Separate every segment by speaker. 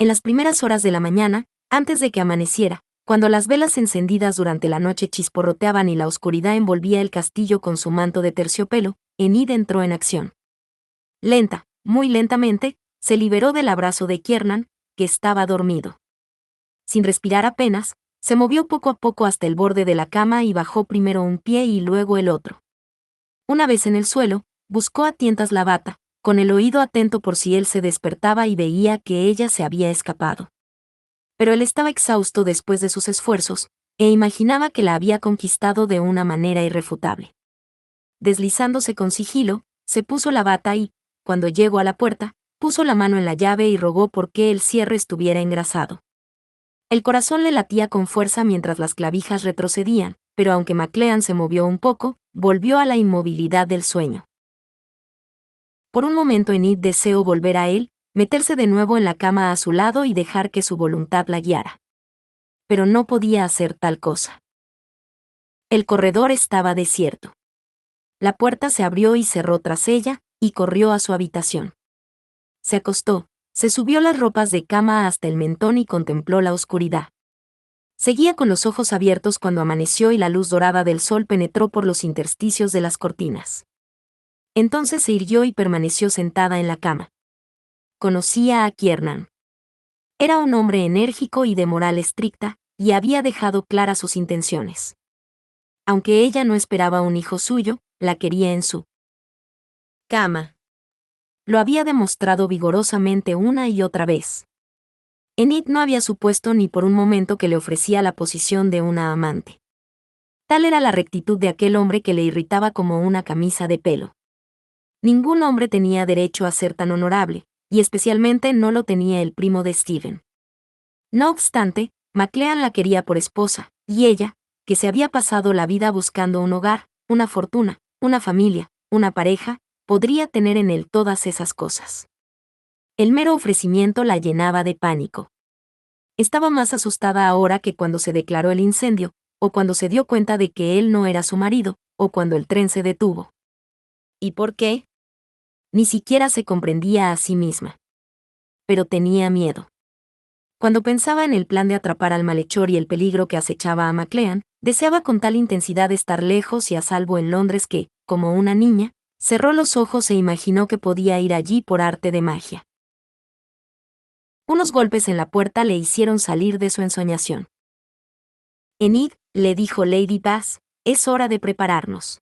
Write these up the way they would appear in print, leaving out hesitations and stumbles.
Speaker 1: En las primeras horas de la mañana, antes de que amaneciera, cuando las velas encendidas durante la noche chisporroteaban y la oscuridad envolvía el castillo con su manto de terciopelo, Enid entró en acción. Lenta, muy lentamente, se liberó del abrazo de Kiernan, que estaba dormido. Sin respirar apenas, se movió poco a poco hasta el borde de la cama y bajó primero un pie y luego el otro. Una vez en el suelo, buscó a tientas la bata, con el oído atento por si él se despertaba y veía que ella se había escapado. Pero él estaba exhausto después de sus esfuerzos, e imaginaba que la había conquistado de una manera irrefutable. Deslizándose con sigilo, se puso la bata y, cuando llegó a la puerta, puso la mano en la llave y rogó por que el cierre estuviera engrasado. El corazón le latía con fuerza mientras las clavijas retrocedían, pero aunque MacLean se movió un poco, volvió a la inmovilidad del sueño. Por un momento Enid deseó volver a él, meterse de nuevo en la cama a su lado y dejar que su voluntad la guiara. Pero no podía hacer tal cosa. El corredor estaba desierto. La puerta se abrió y cerró tras ella, y corrió a su habitación. Se acostó, se subió las ropas de cama hasta el mentón y contempló la oscuridad. Seguía con los ojos abiertos cuando amaneció y la luz dorada del sol penetró por los intersticios de las cortinas. Entonces se irguió y permaneció sentada en la cama. Conocía a Kiernan. Era un hombre enérgico y de moral estricta, y había dejado claras sus intenciones. Aunque ella no esperaba un hijo suyo, la quería en su cama. Lo había demostrado vigorosamente una y otra vez. Enid no había supuesto ni por un momento que le ofrecía la posición de una amante. Tal era la rectitud de aquel hombre que le irritaba como una camisa de pelo. Ningún hombre tenía derecho a ser tan honorable, y especialmente no lo tenía el primo de Stephen. No obstante, MacLean la quería por esposa, y ella, que se había pasado la vida buscando un hogar, una fortuna, una familia, una pareja, podría tener en él todas esas cosas. El mero ofrecimiento la llenaba de pánico. Estaba más asustada ahora que cuando se declaró el incendio, o cuando se dio cuenta de que él no era su marido, o cuando el tren se detuvo. ¿Y por qué? Ni siquiera se comprendía a sí misma. Pero tenía miedo. Cuando pensaba en el plan de atrapar al malhechor y el peligro que acechaba a MacLean, deseaba con tal intensidad estar lejos y a salvo en Londres que, como una niña, cerró los ojos e imaginó que podía ir allí por arte de magia. Unos golpes en la puerta le hicieron salir de su ensoñación. Enid, le dijo Lady Bass, es hora de prepararnos.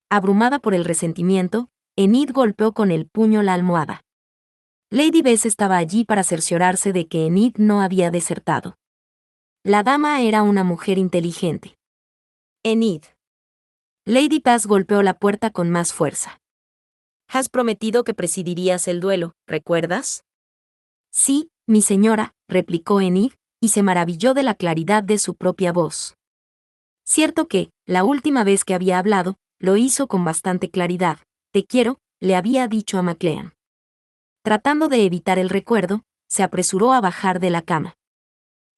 Speaker 1: Abrumada por el resentimiento, Enid golpeó con el puño la almohada. Lady Bess estaba allí para cerciorarse de que Enid no había desertado. La dama era una mujer inteligente. Enid. Lady Bass golpeó la puerta con más fuerza. Has prometido que presidirías el duelo, ¿recuerdas? Sí, mi señora, replicó Enid, y se maravilló de la claridad de su propia voz. Cierto que, la última vez que había hablado, lo hizo con bastante claridad. Te quiero, le había dicho a MacLean. Tratando de evitar el recuerdo, se apresuró a bajar de la cama.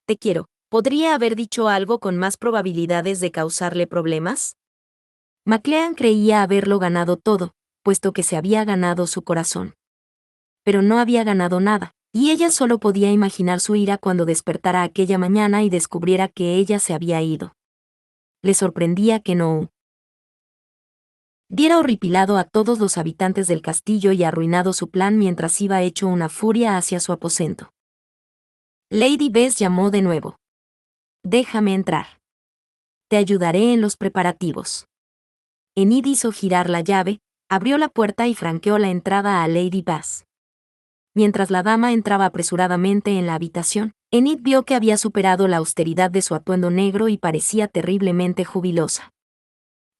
Speaker 1: Te quiero, ¿podría haber dicho algo con más probabilidades de causarle problemas? MacLean creía haberlo ganado todo, puesto que se había ganado su corazón. Pero no había ganado nada, y ella solo podía imaginar su ira cuando despertara aquella mañana y descubriera que ella se había ido. Le sorprendía que no diera horripilado a todos los habitantes del castillo y arruinado su plan mientras iba hecho una furia hacia su aposento. Lady Bess llamó de nuevo. Déjame entrar. Te ayudaré en los preparativos. Enid hizo girar la llave, abrió la puerta y franqueó la entrada a Lady Bass. Mientras la dama entraba apresuradamente en la habitación, Enid vio que había superado la austeridad de su atuendo negro y parecía terriblemente jubilosa.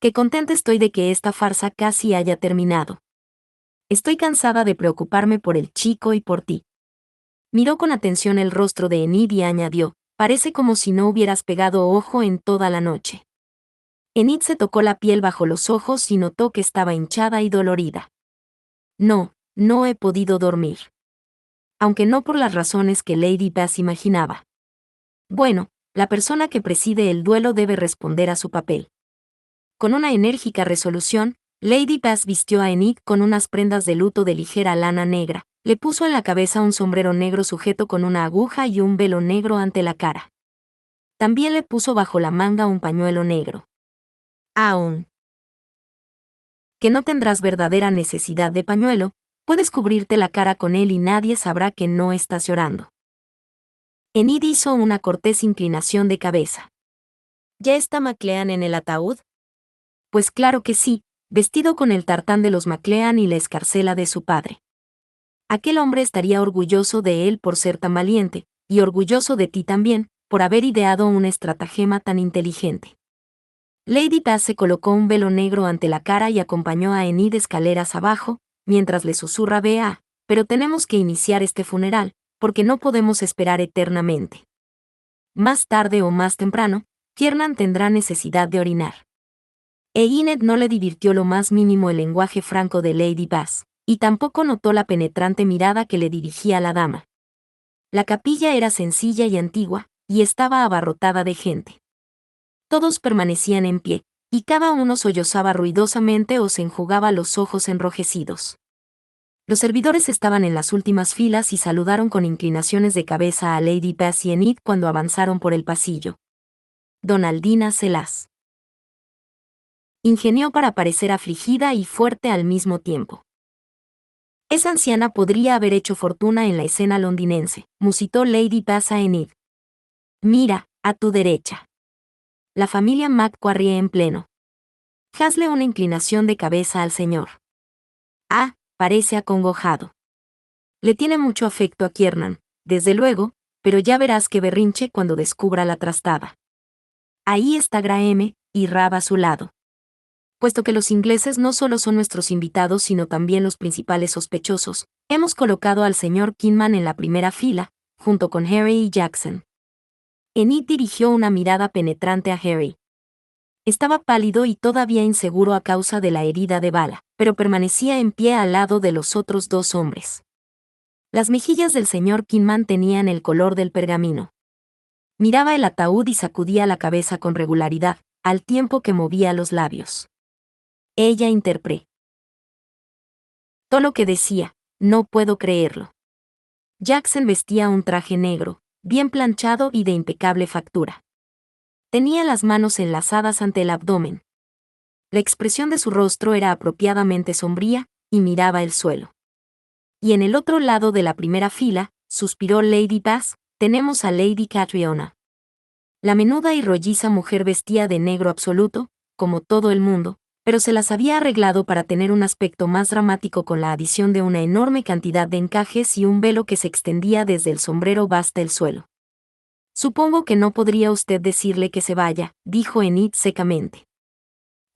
Speaker 1: Qué contenta estoy de que esta farsa casi haya terminado. Estoy cansada de preocuparme por el chico y por ti. Miró con atención el rostro de Enid y añadió, parece como si no hubieras pegado ojo en toda la noche. Enid se tocó la piel bajo los ojos y notó que estaba hinchada y dolorida. No he podido dormir. Aunque no por las razones que Lady Bass imaginaba. Bueno, la persona que preside el duelo debe responder a su papel. Con una enérgica resolución, Lady Bass vistió a Enid con unas prendas de luto de ligera lana negra, Le puso en la cabeza un sombrero negro sujeto con una aguja y un velo negro ante la cara. También le puso bajo la manga un pañuelo negro. Aún que no tendrás verdadera necesidad de pañuelo, puedes cubrirte la cara con él y nadie sabrá que no estás llorando. Enid hizo una cortés inclinación de cabeza. ¿Ya está McLean en el ataúd? Pues claro que sí, vestido con el tartán de los McLean y la escarcela de su padre. Aquel hombre estaría orgulloso de él por ser tan valiente, y orgulloso de ti también, por haber ideado una estratagema tan inteligente. Lady Bass se colocó un velo negro ante la cara y acompañó a Enid escaleras abajo, mientras le susurra «Vea, pero tenemos que iniciar este funeral, porque no podemos esperar eternamente. Más tarde o más temprano, Kiernan tendrá necesidad de orinar». E Enid no le divirtió lo más mínimo el lenguaje franco de Lady Bass, y tampoco notó la penetrante mirada que le dirigía la dama. La capilla era sencilla y antigua, y estaba abarrotada de gente. Todos permanecían en pie, y cada uno sollozaba ruidosamente o se enjugaba los ojos enrojecidos. Los servidores estaban en las últimas filas y saludaron con inclinaciones de cabeza a Lady Bass y Enid cuando avanzaron por el pasillo. Donaldina se las ingenió para parecer afligida y fuerte al mismo tiempo. Esa anciana podría haber hecho fortuna en la escena londinense, musitó Lady Bass a Enid. Mira, a tu derecha. La familia Macquarie en pleno. Hazle una inclinación de cabeza al señor. Ah, parece acongojado. Le tiene mucho afecto a Kiernan, desde luego, pero ya verás qué berrinche cuando descubra la trastada. Ahí está Graeme, y Rab a su lado. Puesto que los ingleses no solo son nuestros invitados sino también los principales sospechosos, hemos colocado al señor Kinman en la primera fila, junto con Harry y Jackson. Enid dirigió una mirada penetrante a Harry. Estaba pálido y todavía inseguro a causa de la herida de bala, pero permanecía en pie al lado de los otros dos hombres. Las mejillas del señor Kinman tenían el color del pergamino. Miraba el ataúd y sacudía la cabeza con regularidad, al tiempo que movía los labios. Ella interpretó lo que decía, no puedo creerlo. Jackson vestía un traje negro, bien planchado y de impecable factura. Tenía las manos enlazadas ante el abdomen. La expresión de su rostro era apropiadamente sombría, y miraba el suelo. Y en el otro lado de la primera fila, suspiró Lady Bass, tenemos a Lady Catriona. La menuda y rolliza mujer vestía de negro absoluto, como todo el mundo, pero se las había arreglado para tener un aspecto más dramático con la adición de una enorme cantidad de encajes y un velo que se extendía desde el sombrero hasta el suelo. Supongo que no podría usted decirle que se vaya, dijo Enid secamente.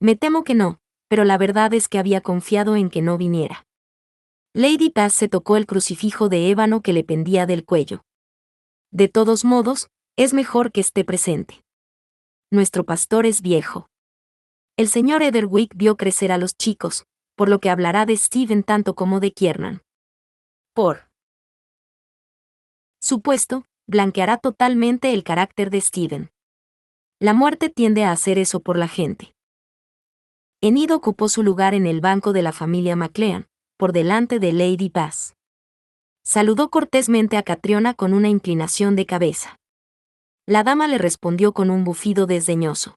Speaker 1: Me temo que no, pero la verdad es que había confiado en que no viniera. Lady Bass se tocó el crucifijo de ébano que le pendía del cuello. De todos modos, es mejor que esté presente. Nuestro pastor es viejo. El señor Etherwick vio crecer a los chicos, por lo que hablará de Stephen tanto como de Kiernan. Por supuesto, blanqueará totalmente el carácter de Stephen. La muerte tiende a hacer eso por la gente. Enid ocupó su lugar en el banco de la familia McLean, por delante de Lady Bass. Saludó cortésmente a Catriona con una inclinación de cabeza. La dama le respondió con un bufido desdeñoso.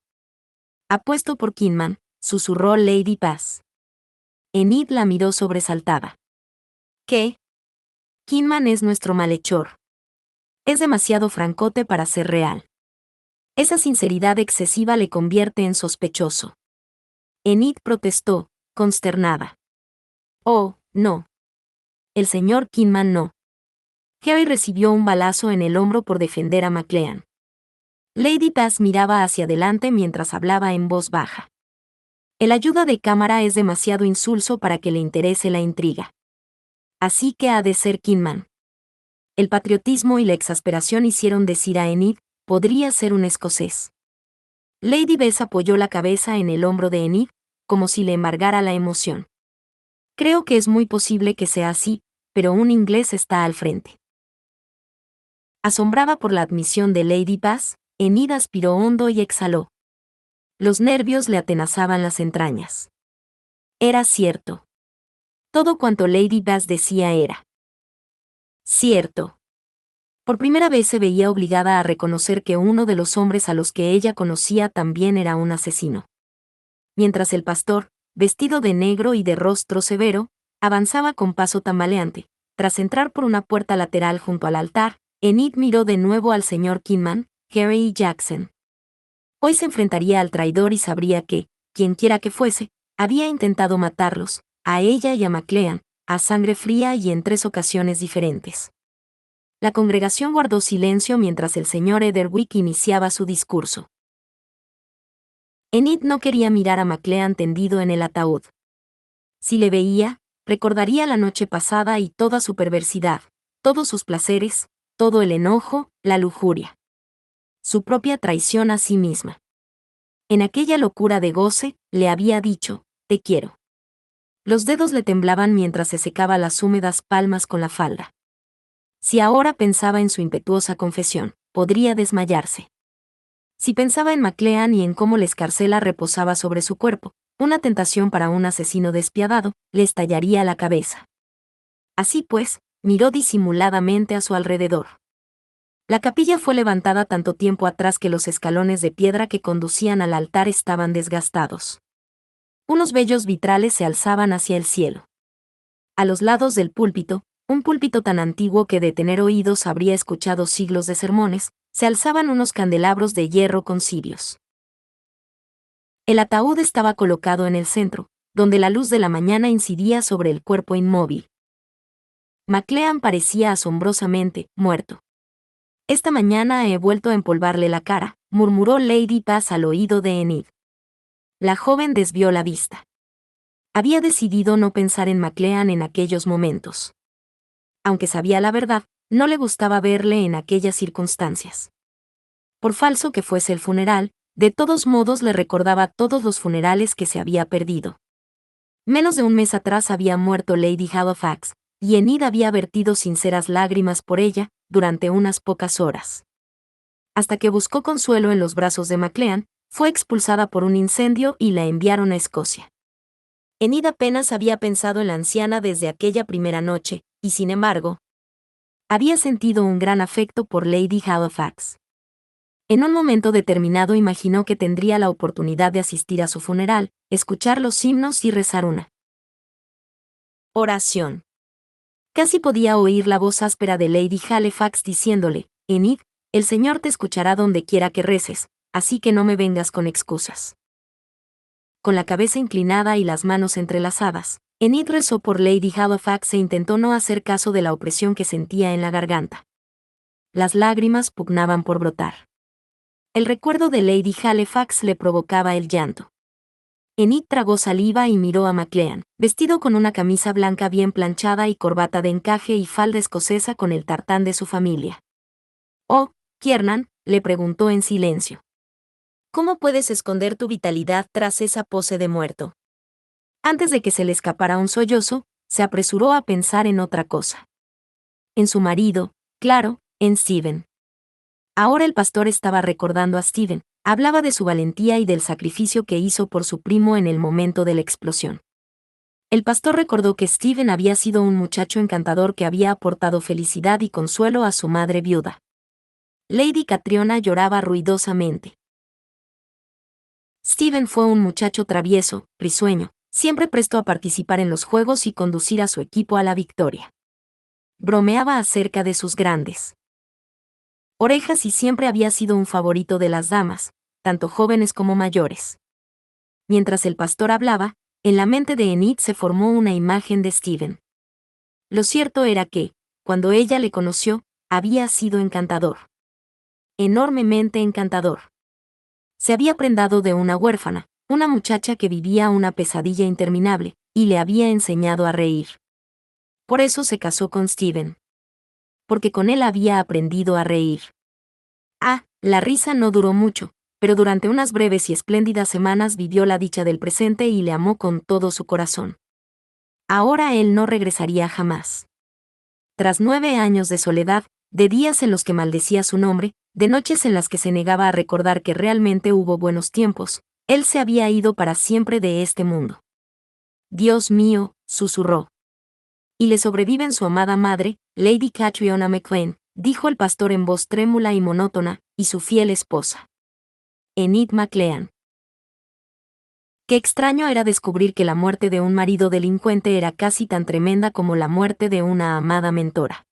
Speaker 1: Apuesto por Kinman, susurró Lady Bass. Enid la miró sobresaltada. ¿Qué? Kinman es nuestro malhechor. Es demasiado francote para ser real. Esa sinceridad excesiva le convierte en sospechoso. Enid protestó, consternada. Oh, no. El señor Kinman no. Harry recibió un balazo en el hombro por defender a McLean. Lady Bass miraba hacia adelante mientras hablaba en voz baja. El ayuda de cámara es demasiado insulso para que le interese la intriga. Así que ha de ser Kinman. El patriotismo y la exasperación hicieron decir a Enid, podría ser un escocés. Lady Bass apoyó la cabeza en el hombro de Enid, como si le embargara la emoción. Creo que es muy posible que sea así, pero un inglés está al frente. Asombrada por la admisión de Lady Bass, Enid aspiró hondo y exhaló. Los nervios le atenazaban las entrañas. Era cierto. Todo cuanto Lady Bass decía era Cierto. Por primera vez se veía obligada a reconocer que uno de los hombres a los que ella conocía también era un asesino. Mientras el pastor, vestido de negro y de rostro severo, avanzaba con paso tambaleante, tras entrar por una puerta lateral junto al altar, Enid miró de nuevo al señor Kingman, Harry y Jackson. Hoy se enfrentaría al traidor y sabría que, quienquiera que fuese, había intentado matarlos, a ella y a McLean, a sangre fría y en 3 ocasiones diferentes. La congregación guardó silencio mientras el señor Etherwick iniciaba su discurso. Enid no quería mirar a McLean tendido en el ataúd. Si le veía, recordaría la noche pasada y toda su perversidad, todos sus placeres, todo el enojo, la lujuria. Su propia traición a sí misma. En aquella locura de goce, le había dicho, «Te quiero». Los dedos le temblaban mientras se secaba las húmedas palmas con la falda. Si ahora pensaba en su impetuosa confesión, podría desmayarse. Si pensaba en McLean y en cómo la escarcela reposaba sobre su cuerpo, una tentación para un asesino despiadado, le estallaría la cabeza. Así pues, miró disimuladamente a su alrededor. La capilla fue levantada tanto tiempo atrás que los escalones de piedra que conducían al altar estaban desgastados. Unos bellos vitrales se alzaban hacia el cielo. A los lados del púlpito, un púlpito tan antiguo que de tener oídos habría escuchado siglos de sermones, se alzaban unos candelabros de hierro con cirios. El ataúd estaba colocado en el centro, donde la luz de la mañana incidía sobre el cuerpo inmóvil. McLean parecía asombrosamente muerto. «Esta mañana he vuelto a empolvarle la cara», murmuró Lady Paz al oído de Enid. La joven desvió la vista. Había decidido no pensar en McLean en aquellos momentos. Aunque sabía la verdad, no le gustaba verle en aquellas circunstancias. Por falso que fuese el funeral, de todos modos le recordaba todos los funerales que se había perdido. Menos de un mes atrás había muerto Lady Halifax, y Enid había vertido sinceras lágrimas por ella, durante unas pocas horas. Hasta que buscó consuelo en los brazos de McLean, fue expulsada por un incendio y la enviaron a Escocia. Enid apenas había pensado en la anciana desde aquella primera noche, y sin embargo, había sentido un gran afecto por Lady Halifax. En un momento determinado imaginó que tendría la oportunidad de asistir a su funeral, escuchar los himnos y rezar una oración. Casi podía oír la voz áspera de Lady Halifax diciéndole, «Enid, el Señor te escuchará donde quiera que reces, así que no me vengas con excusas». Con la cabeza inclinada y las manos entrelazadas, Enid rezó por Lady Halifax e intentó no hacer caso de la opresión que sentía en la garganta. Las lágrimas pugnaban por brotar. El recuerdo de Lady Halifax le provocaba el llanto. Enid tragó saliva y miró a McLean, vestido con una camisa blanca bien planchada y corbata de encaje y falda escocesa con el tartán de su familia. «Oh, Kiernan», le preguntó en silencio. «¿Cómo puedes esconder tu vitalidad tras esa pose de muerto?». Antes de que se le escapara un sollozo, se apresuró a pensar en otra cosa. En su marido, claro, en Stephen. Ahora el pastor estaba recordando a Stephen, hablaba de su valentía y del sacrificio que hizo por su primo en el momento de la explosión. El pastor recordó que Stephen había sido un muchacho encantador que había aportado felicidad y consuelo a su madre viuda. Lady Catriona lloraba ruidosamente. Stephen fue un muchacho travieso, risueño, siempre presto a participar en los juegos y conducir a su equipo a la victoria. Bromeaba acerca de sus grandes orejas y siempre había sido un favorito de las damas, tanto jóvenes como mayores. Mientras el pastor hablaba, en la mente de Enid se formó una imagen de Stephen. Lo cierto era que, cuando ella le conoció, había sido encantador. Enormemente encantador. Se había prendado de una huérfana, una muchacha que vivía una pesadilla interminable, y le había enseñado a reír. Por eso se casó con Stephen. Porque con él había aprendido a reír. La risa no duró mucho, pero durante unas breves y espléndidas semanas vivió la dicha del presente y le amó con todo su corazón. Ahora él no regresaría jamás. Tras 9 años de soledad, de días en los que maldecía su nombre, de noches en las que se negaba a recordar que realmente hubo buenos tiempos, él se había ido para siempre de este mundo. «Dios mío», susurró. Y le sobreviven su amada madre, Lady Catriona MacLean, dijo el pastor en voz trémula y monótona, y su fiel esposa, Enid MacLean. Qué extraño era descubrir que la muerte de un marido delincuente era casi tan tremenda como la muerte de una amada mentora.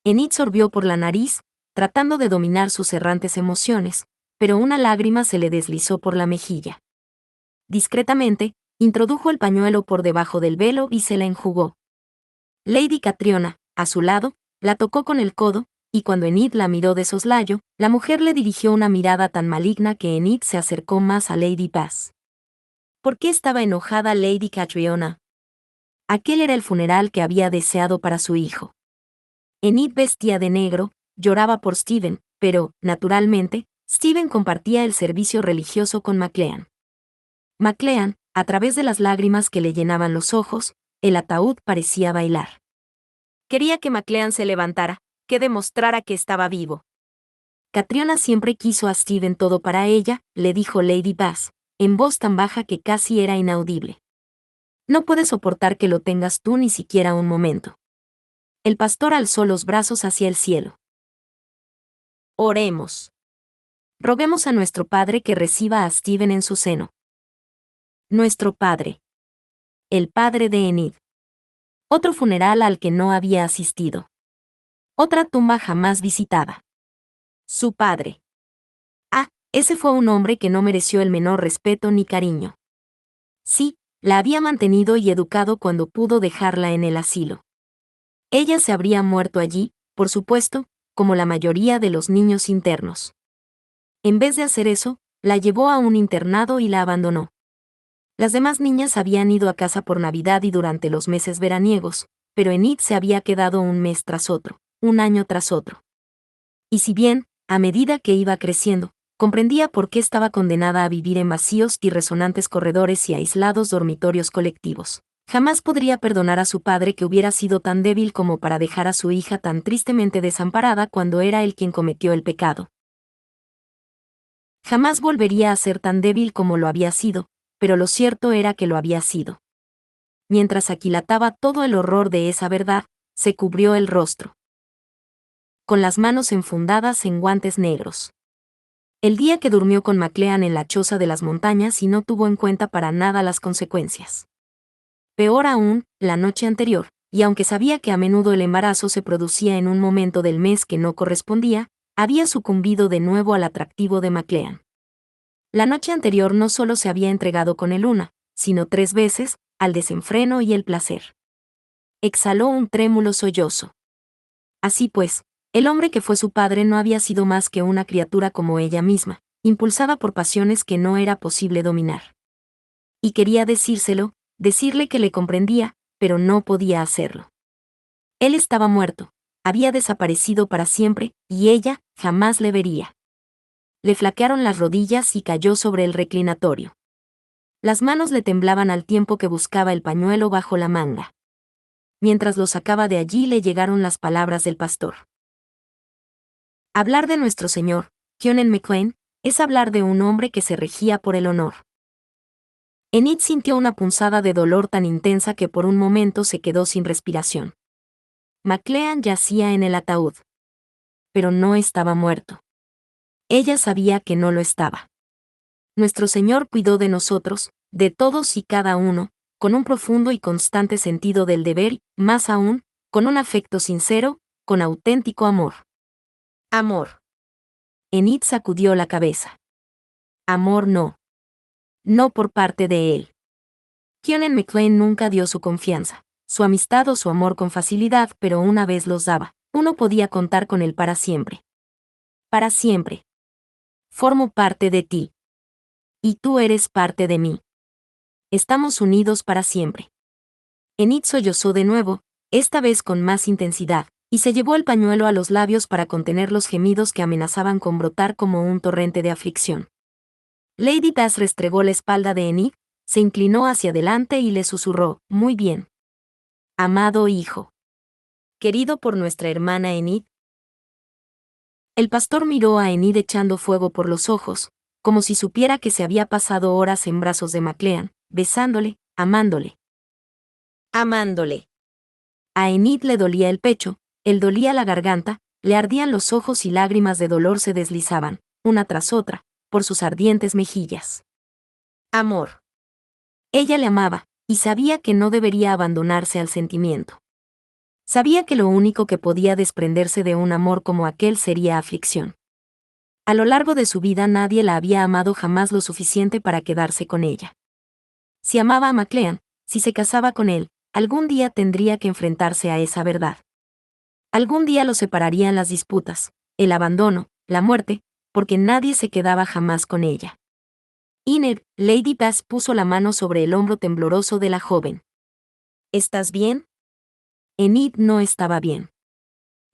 Speaker 1: Enid sorbió por la nariz, tratando de dominar sus errantes emociones, pero una lágrima se le deslizó por la mejilla. Discretamente, introdujo el pañuelo por debajo del velo y se la enjugó. Lady Catriona, a su lado, la tocó con el codo, y cuando Enid la miró de soslayo, la mujer le dirigió una mirada tan maligna que Enid se acercó más a Lady Bass. ¿Por qué estaba enojada Lady Catriona? Aquel era el funeral que había deseado para su hijo. Enid vestía de negro, lloraba por Stephen, pero, naturalmente, Stephen compartía el servicio religioso con MacLean. MacLean, a través de las lágrimas que le llenaban los ojos, el ataúd parecía bailar. Quería que MacLean se levantara, que demostrara que estaba vivo. Catriona siempre quiso a Stephen todo para ella, le dijo Lady Bass, en voz tan baja que casi era inaudible. No puede soportar que lo tengas tú ni siquiera un momento. El pastor alzó los brazos hacia el cielo. Oremos. Roguemos a nuestro Padre que reciba a Stephen en su seno. Nuestro Padre. El padre de Enid. Otro funeral al que no había asistido. Otra tumba jamás visitada. Su padre. Ah, ese fue un hombre que no mereció el menor respeto ni cariño. Sí, la había mantenido y educado cuando pudo dejarla en el asilo. Ella se habría muerto allí, por supuesto, como la mayoría de los niños internos. En vez de hacer eso, la llevó a un internado y la abandonó. Las demás niñas habían ido a casa por Navidad y durante los meses veraniegos, pero Enid se había quedado un mes tras otro, un año tras otro. Y si bien, a medida que iba creciendo, comprendía por qué estaba condenada a vivir en vacíos y resonantes corredores y aislados dormitorios colectivos, jamás podría perdonar a su padre que hubiera sido tan débil como para dejar a su hija tan tristemente desamparada cuando era él quien cometió el pecado. Jamás volvería a ser tan débil como lo había sido, pero lo cierto era que lo había sido. Mientras aquilataba todo el horror de esa verdad, se cubrió el rostro, con las manos enfundadas en guantes negros. El día que durmió con MacLean en la choza de las montañas y no tuvo en cuenta para nada las consecuencias. Peor aún, la noche anterior, y aunque sabía que a menudo el embarazo se producía en un momento del mes que no correspondía, había sucumbido de nuevo al atractivo de MacLean. La noche anterior no solo se había entregado con él una, sino 3 veces, al desenfreno y el placer. Exhaló un trémulo sollozo. Así pues, el hombre que fue su padre no había sido más que una criatura como ella misma, impulsada por pasiones que no era posible dominar. Y quería decírselo, decirle que le comprendía, pero no podía hacerlo. Él estaba muerto, había desaparecido para siempre, y ella jamás le vería. Le flaquearon las rodillas y cayó sobre el reclinatorio. Las manos le temblaban al tiempo que buscaba el pañuelo bajo la manga. Mientras lo sacaba de allí le llegaron las palabras del pastor. Hablar de nuestro Señor, Kionel MacLean, es hablar de un hombre que se regía por el honor. Enid sintió una punzada de dolor tan intensa que por un momento se quedó sin respiración. MacLean yacía en el ataúd. Pero no estaba muerto. Ella sabía que no lo estaba. Nuestro Señor cuidó de nosotros, de todos y cada uno, con un profundo y constante sentido del deber, más aún, con un afecto sincero, con auténtico amor. Amor. Enid sacudió la cabeza. Amor no. No por parte de él. Kionel MacLean nunca dio su confianza, su amistad o su amor con facilidad, pero una vez los daba, uno podía contar con él para siempre. Para siempre. Formo parte de ti. Y tú eres parte de mí. Estamos unidos para siempre. Enid sollozó de nuevo, esta vez con más intensidad, y se llevó el pañuelo a los labios para contener los gemidos que amenazaban con brotar como un torrente de aflicción. Lady Bass restregó la espalda de Enid, se inclinó hacia adelante y le susurró, muy bien. Amado hijo. Querido por nuestra hermana Enid. El pastor miró a Enid echando fuego por los ojos, como si supiera que se había pasado horas en brazos de MacLean, besándole, amándole. Amándole. A Enid le dolía el pecho, le dolía la garganta, le ardían los ojos y lágrimas de dolor se deslizaban, una tras otra, por sus ardientes mejillas. Amor. Ella le amaba, y sabía que no debería abandonarse al sentimiento. Sabía que lo único que podía desprenderse de un amor como aquel sería aflicción. A lo largo de su vida nadie la había amado jamás lo suficiente para quedarse con ella. Si amaba a McLean, si se casaba con él, algún día tendría que enfrentarse a esa verdad. Algún día lo separarían las disputas, el abandono, la muerte, porque nadie se quedaba jamás con ella. Enid, Lady Bass puso la mano sobre el hombro tembloroso de la joven. ¿Estás bien? Enid no estaba bien.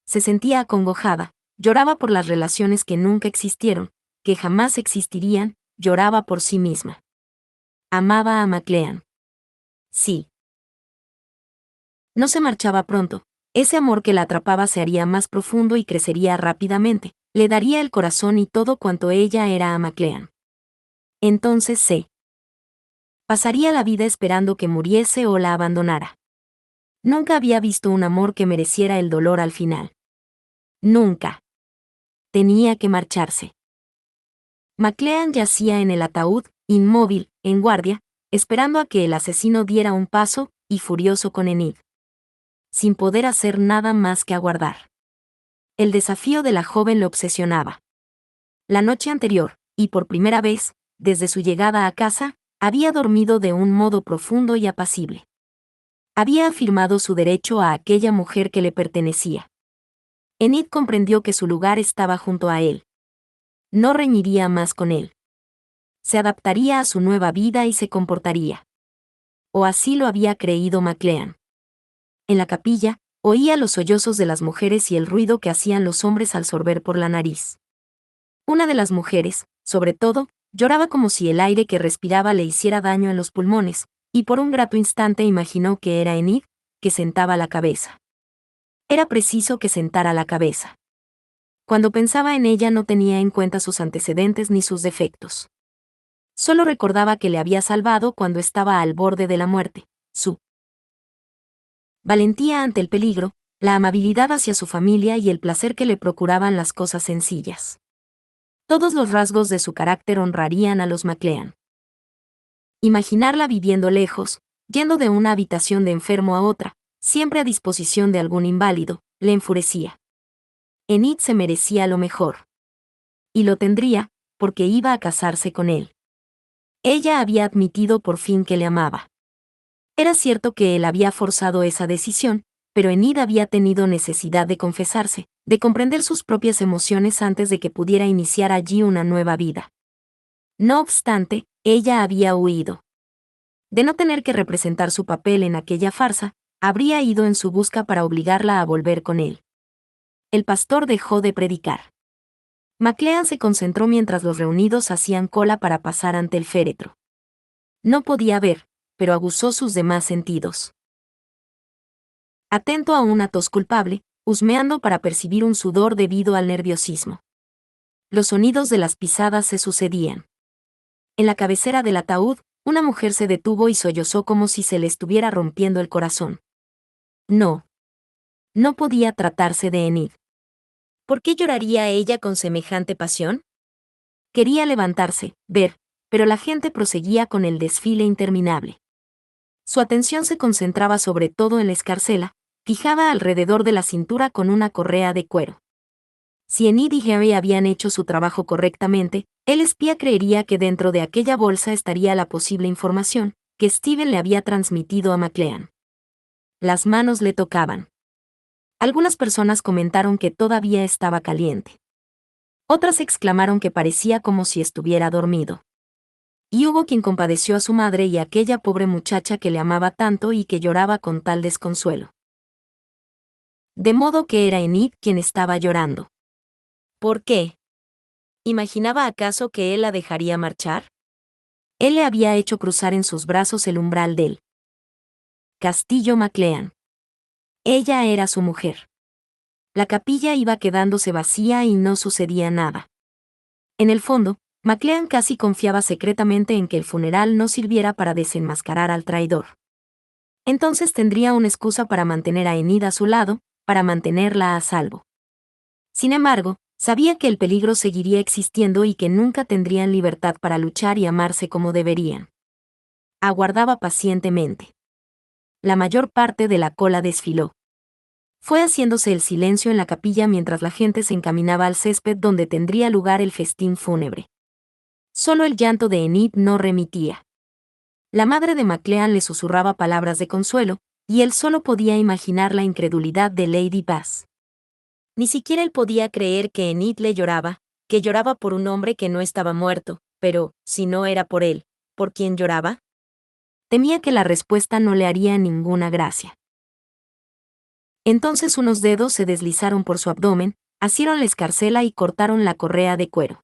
Speaker 1: Se sentía acongojada, lloraba por las relaciones que nunca existieron, que jamás existirían, lloraba por sí misma. Amaba a McLean. Sí. No se marchaba pronto. Ese amor que la atrapaba se haría más profundo y crecería rápidamente, le daría el corazón y todo cuanto ella era a McLean. Entonces pasaría la vida esperando que muriese o la abandonara. Nunca había visto un amor que mereciera el dolor al final. Nunca. Tenía que marcharse. McLean yacía en el ataúd, inmóvil, en guardia, esperando a que el asesino diera un paso, y furioso con Enid. Sin poder hacer nada más que aguardar. El desafío de la joven le obsesionaba. La noche anterior, y por primera vez, desde su llegada a casa, había dormido de un modo profundo y apacible. Había afirmado su derecho a aquella mujer que le pertenecía. Enid comprendió que su lugar estaba junto a él. No reñiría más con él. Se adaptaría a su nueva vida y se comportaría. O así lo había creído McLean. En la capilla, oía los sollozos de las mujeres y el ruido que hacían los hombres al sorber por la nariz. Una de las mujeres, sobre todo, lloraba como si el aire que respiraba le hiciera daño en los pulmones, y por un grato instante imaginó que era Enid, que sentaba la cabeza. Era preciso que sentara la cabeza. Cuando pensaba en ella no tenía en cuenta sus antecedentes ni sus defectos. Solo recordaba que le había salvado cuando estaba al borde de la muerte, su valentía ante el peligro, la amabilidad hacia su familia y el placer que le procuraban las cosas sencillas. Todos los rasgos de su carácter honrarían a los McLean. Imaginarla viviendo lejos, yendo de una habitación de enfermo a otra, siempre a disposición de algún inválido, le enfurecía. Enid se merecía lo mejor. Y lo tendría, porque iba a casarse con él. Ella había admitido por fin que le amaba. Era cierto que él había forzado esa decisión, pero Enid había tenido necesidad de confesarse, de comprender sus propias emociones antes de que pudiera iniciar allí una nueva vida. No obstante, ella había huido. De no tener que representar su papel en aquella farsa, habría ido en su busca para obligarla a volver con él. El pastor dejó de predicar. McLean se concentró mientras los reunidos hacían cola para pasar ante el féretro. No podía ver, pero aguzó sus demás sentidos. Atento a una tos culpable, husmeando para percibir un sudor debido al nerviosismo. Los sonidos de las pisadas se sucedían. En la cabecera del ataúd, una mujer se detuvo y sollozó como si se le estuviera rompiendo el corazón. No. No podía tratarse de Enid. ¿Por qué lloraría ella con semejante pasión? Quería levantarse, ver, pero la gente proseguía con el desfile interminable. Su atención se concentraba sobre todo en la escarcela, fijada alrededor de la cintura con una correa de cuero. Si Enid y Harry habían hecho su trabajo correctamente, el espía creería que dentro de aquella bolsa estaría la posible información que Steven le había transmitido a McLean. Las manos le tocaban. Algunas personas comentaron que todavía estaba caliente. Otras exclamaron que parecía como si estuviera dormido. Y hubo quien compadeció a su madre y a aquella pobre muchacha que le amaba tanto y que lloraba con tal desconsuelo. De modo que era Enid quien estaba llorando. ¿Por qué? ¿Imaginaba acaso que él la dejaría marchar? Él le había hecho cruzar en sus brazos el umbral del Castillo McLean. Ella era su mujer. La capilla iba quedándose vacía y no sucedía nada. En el fondo, McLean casi confiaba secretamente en que el funeral no sirviera para desenmascarar al traidor. Entonces tendría una excusa para mantener a Enid a su lado, para mantenerla a salvo. Sin embargo, sabía que el peligro seguiría existiendo y que nunca tendrían libertad para luchar y amarse como deberían. Aguardaba pacientemente. La mayor parte de la cola desfiló. Fue haciéndose el silencio en la capilla mientras la gente se encaminaba al césped donde tendría lugar el festín fúnebre. Solo el llanto de Enid no remitía. La madre de Maclean le susurraba palabras de consuelo, y él solo podía imaginar la incredulidad de Lady Bass. Ni siquiera él podía creer que Enid le lloraba, que lloraba por un hombre que no estaba muerto, pero, si no era por él, ¿por quién lloraba? Temía que la respuesta no le haría ninguna gracia. Entonces unos dedos se deslizaron por su abdomen, asieron la escarcela y cortaron la correa de cuero.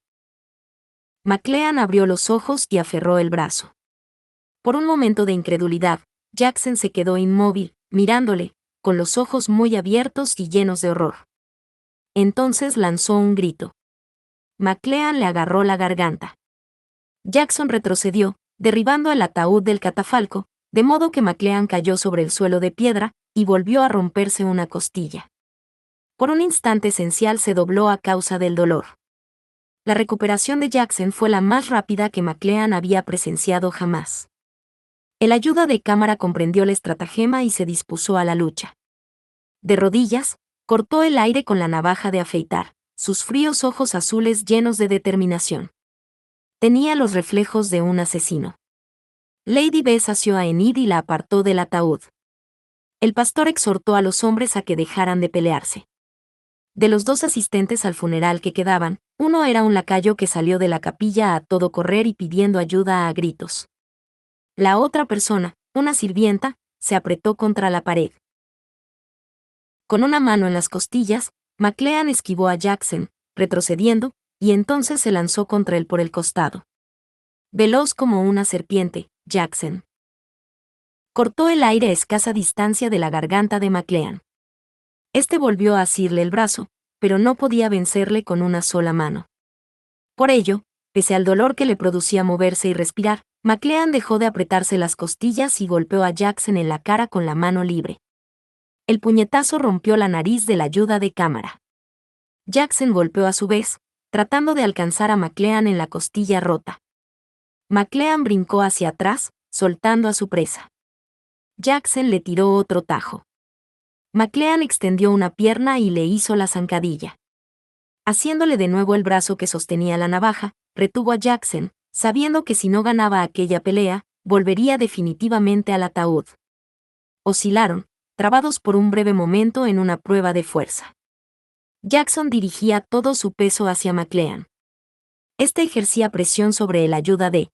Speaker 1: Maclean abrió los ojos y aferró el brazo. Por un momento de incredulidad, Jackson se quedó inmóvil, mirándole, con los ojos muy abiertos y llenos de horror. Entonces lanzó un grito. Maclean le agarró la garganta. Jackson retrocedió, derribando el ataúd del catafalco, de modo que Maclean cayó sobre el suelo de piedra, y volvió a romperse una costilla. Por un instante esencial se dobló a causa del dolor. La recuperación de Jackson fue la más rápida que Maclean había presenciado jamás. El ayuda de cámara comprendió el estratagema y se dispuso a la lucha. De rodillas, cortó el aire con la navaja de afeitar, sus fríos ojos azules llenos de determinación. Tenía los reflejos de un asesino. Lady Bess asió a Enid y la apartó del ataúd. El pastor exhortó a los hombres a que dejaran de pelearse. De los dos asistentes al funeral que quedaban, uno era un lacayo que salió de la capilla a todo correr y pidiendo ayuda a gritos. La otra persona, una sirvienta, se apretó contra la pared. Con una mano en las costillas, Maclean esquivó a Jackson, retrocediendo, y entonces se lanzó contra él por el costado. Veloz como una serpiente, Jackson cortó el aire a escasa distancia de la garganta de Maclean. Este volvió a asirle el brazo, pero no podía vencerle con una sola mano. Por ello, pese al dolor que le producía moverse y respirar, Maclean dejó de apretarse las costillas y golpeó a Jackson en la cara con la mano libre. El puñetazo rompió la nariz del ayuda de cámara. Jackson golpeó a su vez, tratando de alcanzar a Maclean en la costilla rota. Maclean brincó hacia atrás, soltando a su presa. Jackson le tiró otro tajo. Maclean extendió una pierna y le hizo la zancadilla. Haciéndole de nuevo el brazo que sostenía la navaja, retuvo a Jackson, sabiendo que si no ganaba aquella pelea, volvería definitivamente al ataúd. Oscilaron, trabados por un breve momento en una prueba de fuerza. Jackson dirigía todo su peso hacia Maclean. Este ejercía presión sobre el ayuda de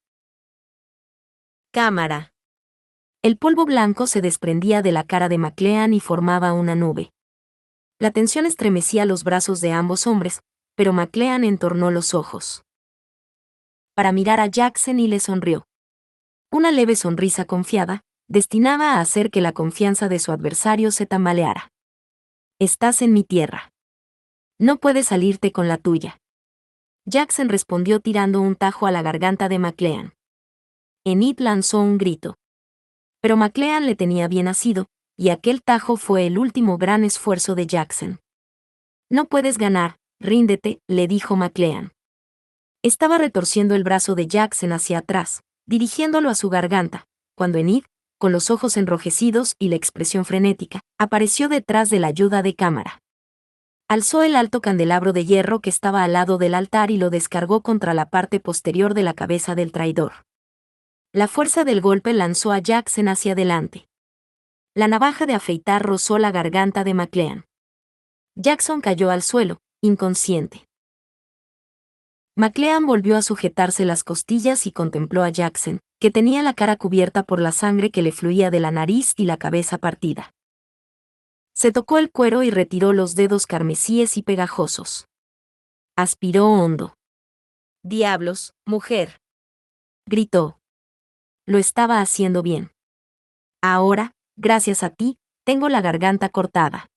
Speaker 1: cámara. El polvo blanco se desprendía de la cara de Maclean y formaba una nube. La tensión estremecía los brazos de ambos hombres, pero Maclean entornó los ojos para mirar a Jackson y le sonrió. Una leve sonrisa confiada, destinada a hacer que la confianza de su adversario se tambaleara. Estás en mi tierra. No puedes salirte con la tuya. Jackson respondió tirando un tajo a la garganta de Maclean. Enid lanzó un grito. Pero Maclean le tenía bien asido, y aquel tajo fue el último gran esfuerzo de Jackson. No puedes ganar, ríndete, le dijo Maclean. Estaba retorciendo el brazo de Jackson hacia atrás, dirigiéndolo a su garganta, cuando Enid, con los ojos enrojecidos y la expresión frenética, apareció detrás de la ayuda de cámara. Alzó el alto candelabro de hierro que estaba al lado del altar y lo descargó contra la parte posterior de la cabeza del traidor. La fuerza del golpe lanzó a Jackson hacia adelante. La navaja de afeitar rozó la garganta de Maclean. Jackson cayó al suelo, inconsciente. Maclean volvió a sujetarse las costillas y contempló a Jackson, que tenía la cara cubierta por la sangre que le fluía de la nariz y la cabeza partida. Se tocó el cuero y retiró los dedos carmesíes y pegajosos. Aspiró hondo. «Diablos, mujer», gritó. Lo estaba haciendo bien. Ahora, gracias a ti, tengo la garganta cortada.